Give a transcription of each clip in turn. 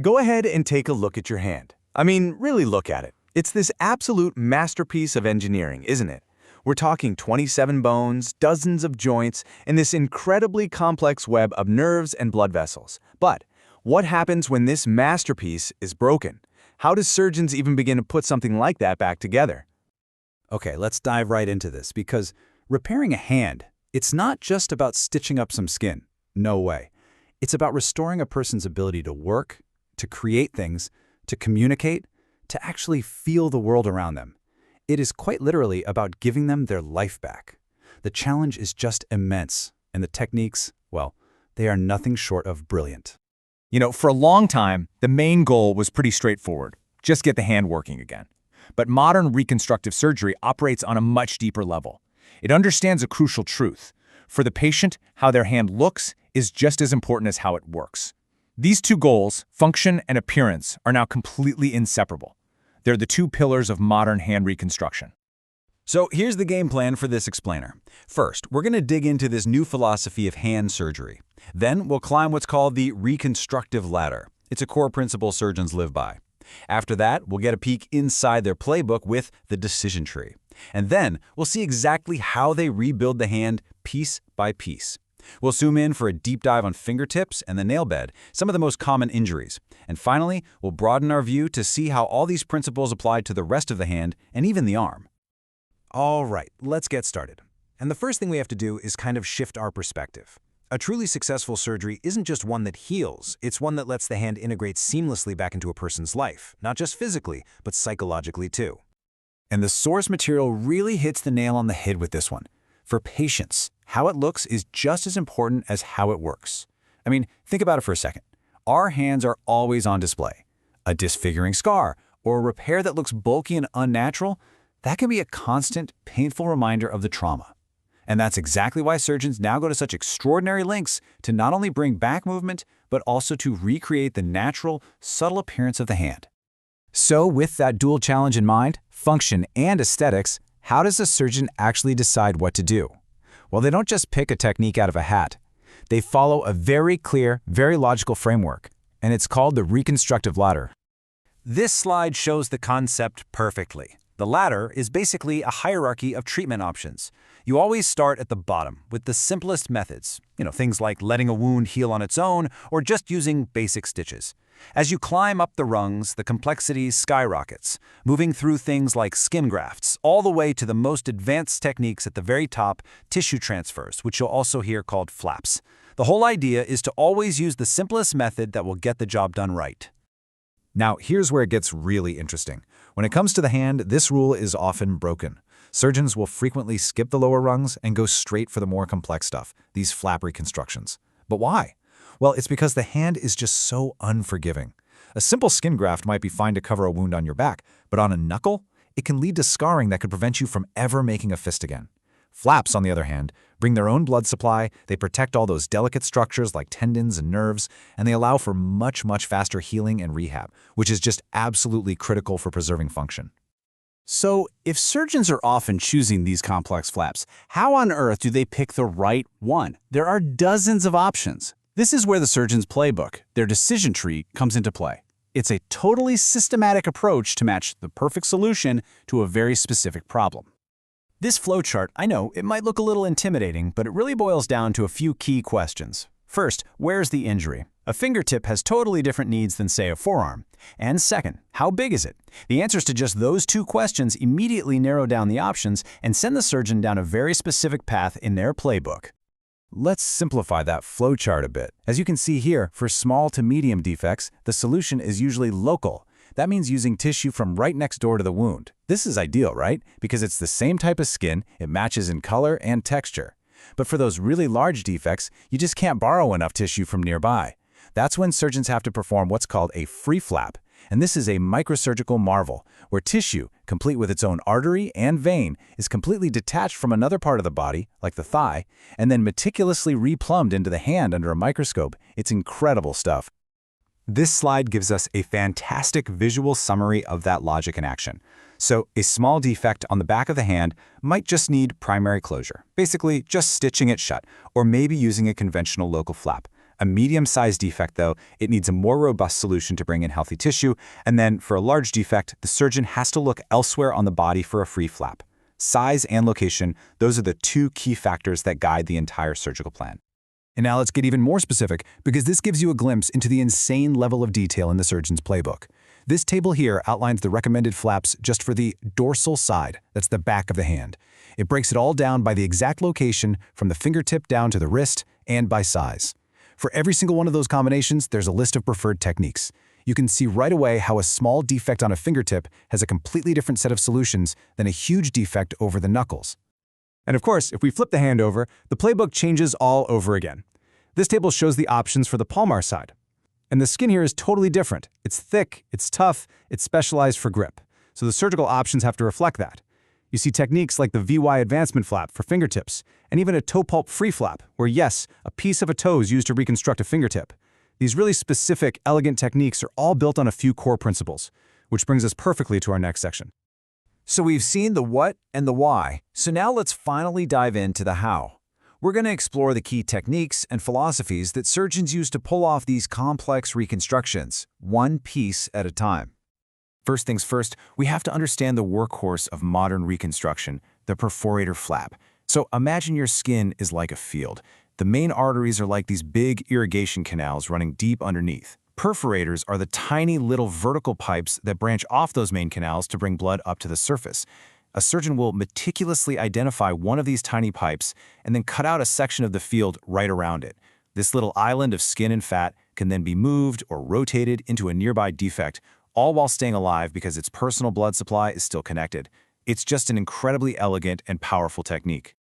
Go ahead and take a look at your hand. I mean, really look at it. It's this absolute masterpiece of engineering, isn't it? We're talking 27 bones, dozens of joints, and this incredibly complex web of nerves and blood vessels. But what happens when this masterpiece is broken? How do surgeons even begin to put something like that back together? Okay, let's dive right into this because repairing a hand, it's not just about stitching up some skin. No way. It's about restoring a person's ability to work, to create things, to communicate, to actually feel the world around them. It is quite literally about giving them their life back. The challenge is just immense, and the techniques, well, they are nothing short of brilliant. For a long time, the main goal was pretty straightforward. Just get the hand working again. But modern reconstructive surgery operates on a much deeper level. It understands a crucial truth. For the patient, how their hand looks is just as important as how it works. These two goals, function and appearance, are now completely inseparable. They're the two pillars of modern hand reconstruction. So here's the game plan for this explainer. First, we're going to dig into this new philosophy of hand surgery. Then we'll climb what's called the reconstructive ladder. It's a core principle surgeons live by. After that, we'll get a peek inside their playbook with the decision tree. And then we'll see exactly how they rebuild the hand piece by piece. We'll zoom in for a deep dive on fingertips and the nail bed, some of the most common injuries. And finally, we'll broaden our view to see how all these principles apply to the rest of the hand and even the arm. All right, let's get started. And the first thing we have to do is kind of shift our perspective. A truly successful surgery isn't just one that heals, it's one that lets the hand integrate seamlessly back into a person's life, not just physically, but psychologically too. And the source material really hits the nail on the head with this one. For patients, how it looks is just as important as how it works. I mean, think about it for a second. Our hands are always on display. A disfiguring scar or a repair that looks bulky and unnatural, that can be a constant, painful reminder of the trauma. And that's exactly why surgeons now go to such extraordinary lengths to not only bring back movement, but also to recreate the natural, subtle appearance of the hand. So with that dual challenge in mind, function and aesthetics, how does a surgeon actually decide what to do? Well, they don't just pick a technique out of a hat. They follow a very clear, very logical framework, and it's called the reconstructive ladder. This slide shows the concept perfectly. The ladder is basically a hierarchy of treatment options. You always start at the bottom with the simplest methods, things like letting a wound heal on its own or just using basic stitches. As you climb up the rungs, the complexity skyrockets, moving through things like skin grafts, all the way to the most advanced techniques at the very top, tissue transfers, which you'll also hear called flaps. The whole idea is to always use the simplest method that will get the job done right. Now, here's where it gets really interesting. When it comes to the hand, this rule is often broken. Surgeons will frequently skip the lower rungs and go straight for the more complex stuff, these flap reconstructions. But why? Well, it's because the hand is just so unforgiving. A simple skin graft might be fine to cover a wound on your back, but on a knuckle, it can lead to scarring that could prevent you from ever making a fist again. Flaps, on the other hand, bring their own blood supply, they protect all those delicate structures like tendons and nerves, and they allow for much, much faster healing and rehab, which is just absolutely critical for preserving function. So, if surgeons are often choosing these complex flaps, how on earth do they pick the right one? There are dozens of options. This is where the surgeon's playbook, their decision tree, comes into play. It's a totally systematic approach to match the perfect solution to a very specific problem. This flowchart, I know, it might look a little intimidating, but it really boils down to a few key questions. First, where's the injury? A fingertip has totally different needs than, say, a forearm. And second, how big is it? The answers to just those two questions immediately narrow down the options and send the surgeon down a very specific path in their playbook. Let's simplify that flowchart a bit. As you can see here, for small to medium defects, the solution is usually local. That means using tissue from right next door to the wound. This is ideal, right? Because it's the same type of skin, it matches in color and texture. But for those really large defects, you just can't borrow enough tissue from nearby. That's when surgeons have to perform what's called a free flap. And this is a microsurgical marvel, where tissue, complete with its own artery and vein, is completely detached from another part of the body, like the thigh, and then meticulously replumbed into the hand under a microscope. It's incredible stuff. This slide gives us a fantastic visual summary of that logic in action. So a small defect on the back of the hand might just need primary closure, basically just stitching it shut, or maybe using a conventional local flap. A medium-sized defect, though, it needs a more robust solution to bring in healthy tissue, and then for a large defect, the surgeon has to look elsewhere on the body for a free flap. Size and location, those are the two key factors that guide the entire surgical plan. And now let's get even more specific, because this gives you a glimpse into the insane level of detail in the surgeon's playbook. This table here outlines the recommended flaps just for the dorsal side, that's the back of the hand. It breaks it all down by the exact location, from the fingertip down to the wrist, and by size. For every single one of those combinations, there's a list of preferred techniques. You can see right away how a small defect on a fingertip has a completely different set of solutions than a huge defect over the knuckles. And of course, if we flip the hand over, the playbook changes all over again. This table shows the options for the palmar side. And the skin here is totally different. It's thick, it's tough, it's specialized for grip. So the surgical options have to reflect that. You see techniques like the VY advancement flap for fingertips, and even a toe pulp free flap, where yes, a piece of a toe is used to reconstruct a fingertip. These really specific, elegant techniques are all built on a few core principles, which brings us perfectly to our next section. So we've seen the what and the why, so now let's finally dive into the how. We're going to explore the key techniques and philosophies that surgeons use to pull off these complex reconstructions, one piece at a time. First things first, we have to understand the workhorse of modern reconstruction, the perforator flap. So imagine your skin is like a field. The main arteries are like these big irrigation canals running deep underneath. Perforators are the tiny little vertical pipes that branch off those main canals to bring blood up to the surface. A surgeon will meticulously identify one of these tiny pipes and then cut out a section of the field right around it. This little island of skin and fat can then be moved or rotated into a nearby defect, all while staying alive because its personal blood supply is still connected. It's just an incredibly elegant and powerful technique.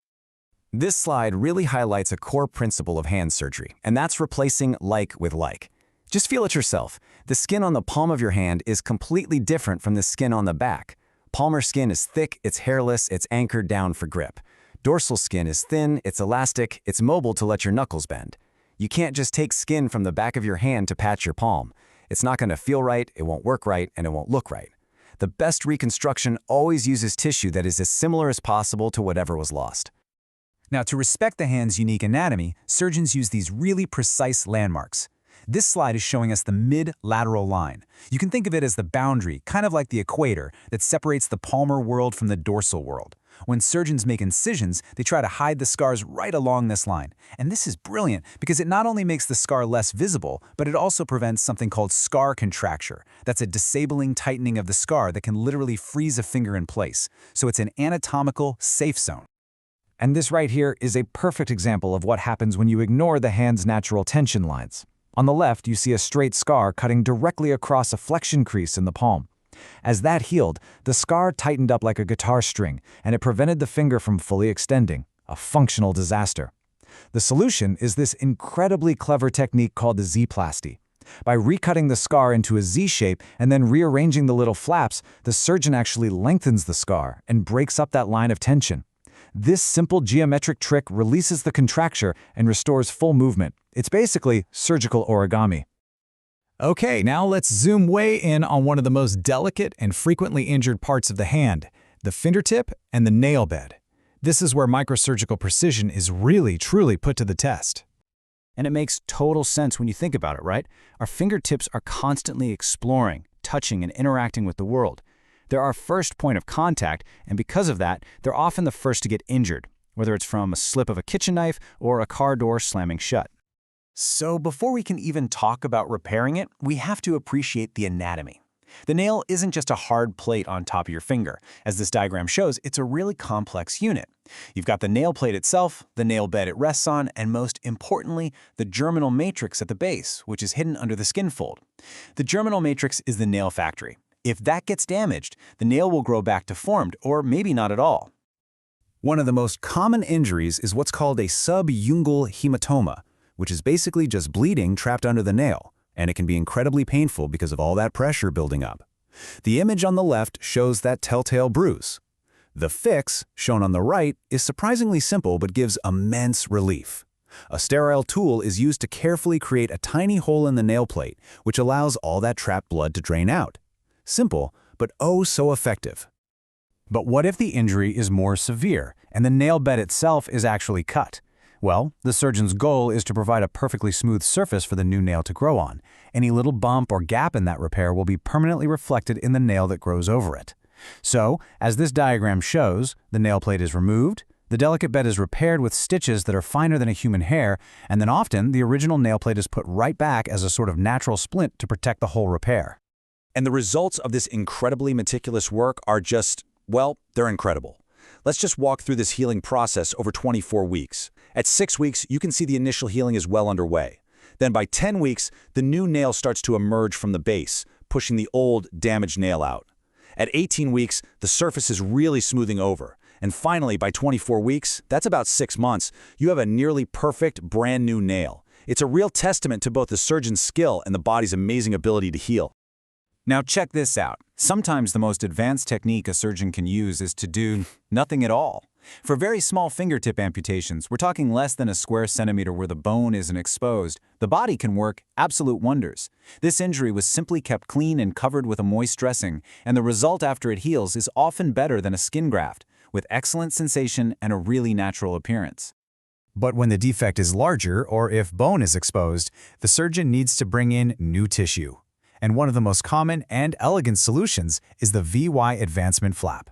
This slide really highlights a core principle of hand surgery, and that's replacing like with like. Just feel it yourself. The skin on the palm of your hand is completely different from the skin on the back. Palmar skin is thick, it's hairless, it's anchored down for grip. Dorsal skin is thin, it's elastic, it's mobile to let your knuckles bend. You can't just take skin from the back of your hand to patch your palm. It's not going to feel right, it won't work right, and it won't look right. The best reconstruction always uses tissue that is as similar as possible to whatever was lost. Now, to respect the hand's unique anatomy, surgeons use these really precise landmarks. This slide is showing us the mid-lateral line. You can think of it as the boundary, kind of like the equator, that separates the palmar world from the dorsal world. When surgeons make incisions, they try to hide the scars right along this line. And this is brilliant because it not only makes the scar less visible, but it also prevents something called scar contracture. That's a disabling tightening of the scar that can literally freeze a finger in place. So it's an anatomical safe zone. And this right here is a perfect example of what happens when you ignore the hand's natural tension lines. On the left, you see a straight scar cutting directly across a flexion crease in the palm. As that healed, the scar tightened up like a guitar string, and it prevented the finger from fully extending, a functional disaster. The solution is this incredibly clever technique called the Z-plasty. By recutting the scar into a Z shape and then rearranging the little flaps, the surgeon actually lengthens the scar and breaks up that line of tension. This simple geometric trick releases the contracture and restores full movement. It's basically surgical origami. Okay, now let's zoom way in on one of the most delicate and frequently injured parts of the hand, the fingertip and the nail bed. This is where microsurgical precision is really, truly put to the test. And it makes total sense when you think about it, right? Our fingertips are constantly exploring, touching, and interacting with the world. They're our first point of contact, and because of that, they're often the first to get injured, whether it's from a slip of a kitchen knife or a car door slamming shut. So before we can even talk about repairing it, we have to appreciate the anatomy. The nail isn't just a hard plate on top of your finger. As this diagram shows, it's a really complex unit. You've got the nail plate itself, the nail bed it rests on, and most importantly, the germinal matrix at the base, which is hidden under the skin fold. The germinal matrix is the nail factory. If that gets damaged, the nail will grow back deformed, or maybe not at all. One of the most common injuries is what's called a subungual hematoma, which is basically just bleeding trapped under the nail, and it can be incredibly painful because of all that pressure building up. The image on the left shows that telltale bruise. The fix, shown on the right, is surprisingly simple but gives immense relief. A sterile tool is used to carefully create a tiny hole in the nail plate, which allows all that trapped blood to drain out. Simple, but oh so effective. But what if the injury is more severe and the nail bed itself is actually cut? Well, the surgeon's goal is to provide a perfectly smooth surface for the new nail to grow on. Any little bump or gap in that repair will be permanently reflected in the nail that grows over it. So, as this diagram shows, the nail plate is removed, the delicate bed is repaired with stitches that are finer than a human hair, and then often the original nail plate is put right back as a sort of natural splint to protect the whole repair. And the results of this incredibly meticulous work are just, well, they're incredible. Let's just walk through this healing process over 24 weeks. At 6 weeks, you can see the initial healing is well underway. Then by 10 weeks, the new nail starts to emerge from the base, pushing the old, damaged nail out. At 18 weeks, the surface is really smoothing over. And finally, by 24 weeks, that's about 6 months, you have a nearly perfect, brand new nail. It's a real testament to both the surgeon's skill and the body's amazing ability to heal. Now check this out. Sometimes the most advanced technique a surgeon can use is to do nothing at all. For very small fingertip amputations, we're talking less than a square centimeter where the bone isn't exposed, the body can work absolute wonders. This injury was simply kept clean and covered with a moist dressing, and the result after it heals is often better than a skin graft, with excellent sensation and a really natural appearance. But when the defect is larger, or if bone is exposed, the surgeon needs to bring in new tissue. And one of the most common and elegant solutions is the VY advancement flap.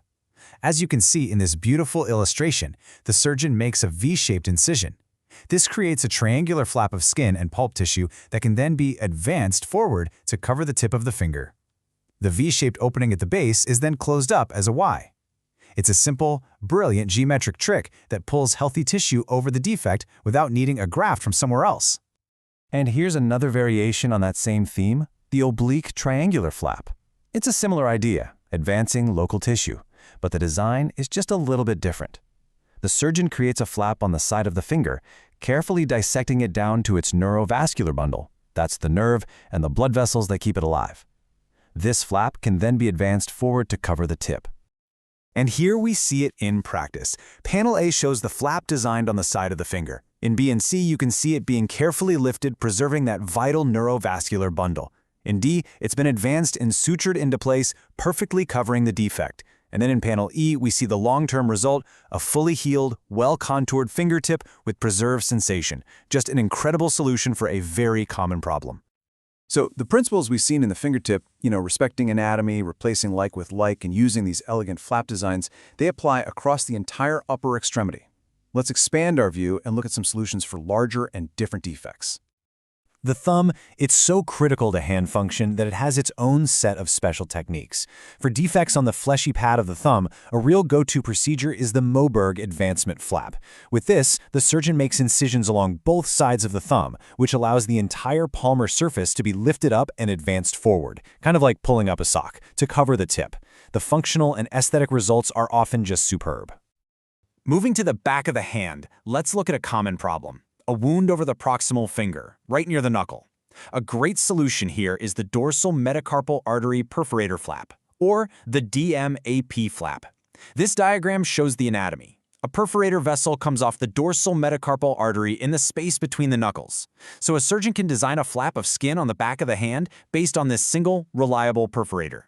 As you can see in this beautiful illustration, the surgeon makes a V-shaped incision. This creates a triangular flap of skin and pulp tissue that can then be advanced forward to cover the tip of the finger. The V-shaped opening at the base is then closed up as a Y. It's a simple, brilliant geometric trick that pulls healthy tissue over the defect without needing a graft from somewhere else. And here's another variation on that same theme, the oblique triangular flap. It's a similar idea, advancing local tissue, but the design is just a little bit different. The surgeon creates a flap on the side of the finger, carefully dissecting it down to its neurovascular bundle. That's the nerve and the blood vessels that keep it alive. This flap can then be advanced forward to cover the tip. And here we see it in practice. Panel A shows the flap designed on the side of the finger. In B and C, you can see it being carefully lifted, preserving that vital neurovascular bundle. In D, it's been advanced and sutured into place, perfectly covering the defect. And then in panel E, we see the long-term result, a fully healed, well-contoured fingertip with preserved sensation. Just an incredible solution for a very common problem. So the principles we've seen in the fingertip, respecting anatomy, replacing like with like, and using these elegant flap designs, they apply across the entire upper extremity. Let's expand our view and look at some solutions for larger and different defects. The thumb, it's so critical to hand function that it has its own set of special techniques. For defects on the fleshy pad of the thumb, a real go-to procedure is the Moberg advancement flap. With this, the surgeon makes incisions along both sides of the thumb, which allows the entire palmar surface to be lifted up and advanced forward, kind of like pulling up a sock, to cover the tip. The functional and aesthetic results are often just superb. Moving to the back of the hand, let's look at a common problem. A wound over the proximal finger, right near the knuckle. A great solution here is the dorsal metacarpal artery perforator flap, or the DMAP flap. This diagram shows the anatomy. A perforator vessel comes off the dorsal metacarpal artery in the space between the knuckles. So a surgeon can design a flap of skin on the back of the hand based on this single, reliable perforator.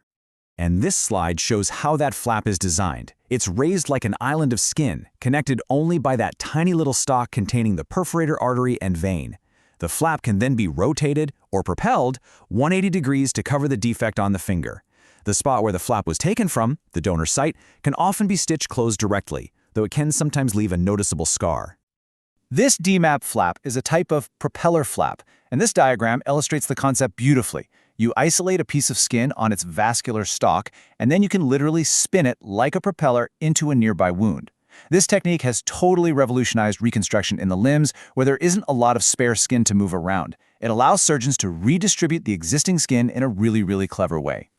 And this slide shows how that flap is designed. It's raised like an island of skin, connected only by that tiny little stalk containing the perforator artery and vein. The flap can then be rotated or propelled 180 degrees to cover the defect on the finger. The spot where the flap was taken from, the donor site, can often be stitched closed directly, though it can sometimes leave a noticeable scar. This DMAP flap is a type of propeller flap, and this diagram illustrates the concept beautifully. You isolate a piece of skin on its vascular stalk, and then you can literally spin it like a propeller into a nearby wound. This technique has totally revolutionized reconstruction in the limbs where there isn't a lot of spare skin to move around. It allows surgeons to redistribute the existing skin in a really clever way.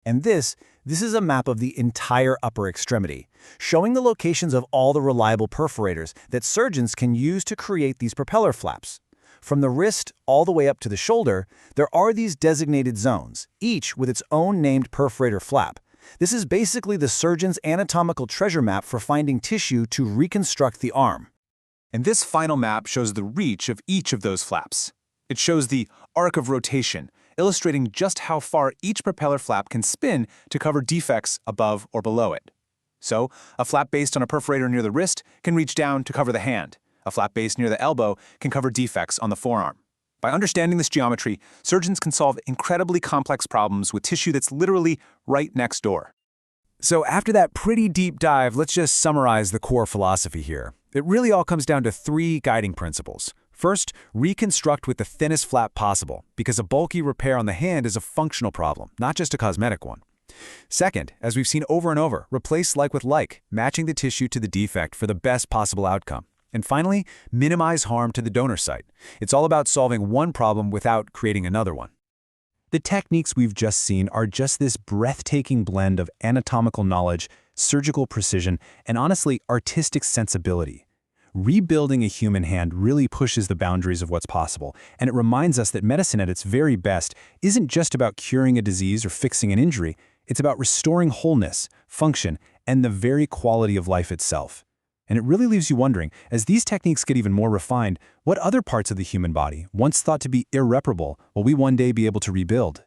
And this is a map of the entire upper extremity, showing the locations of all the reliable perforators that surgeons can use to create these propeller flaps. From the wrist all the way up to the shoulder, there are these designated zones, each with its own named perforator flap. This is basically the surgeon's anatomical treasure map for finding tissue to reconstruct the arm. And this final map shows the reach of each of those flaps. It shows the arc of rotation, illustrating just how far each propeller flap can spin to cover defects above or below it. So, a flap based on a perforator near the wrist can reach down to cover the hand. A flat base near the elbow can cover defects on the forearm. By understanding this geometry, surgeons can solve incredibly complex problems with tissue that's literally right next door. So after that pretty deep dive, let's just summarize the core philosophy here. It really all comes down to 3 guiding principles. First, reconstruct with the thinnest flap possible, because a bulky repair on the hand is a functional problem, not just a cosmetic one. Second, as we've seen over and over, replace like with like, matching the tissue to the defect for the best possible outcome. And finally, minimize harm to the donor site. It's all about solving one problem without creating another one. The techniques we've just seen are just this breathtaking blend of anatomical knowledge, surgical precision, and honestly, artistic sensibility. Rebuilding a human hand really pushes the boundaries of what's possible, and it reminds us that medicine at its very best isn't just about curing a disease or fixing an injury, it's about restoring wholeness, function, and the very quality of life itself. And it really leaves you wondering, as these techniques get even more refined, what other parts of the human body, once thought to be irreparable, will we one day be able to rebuild?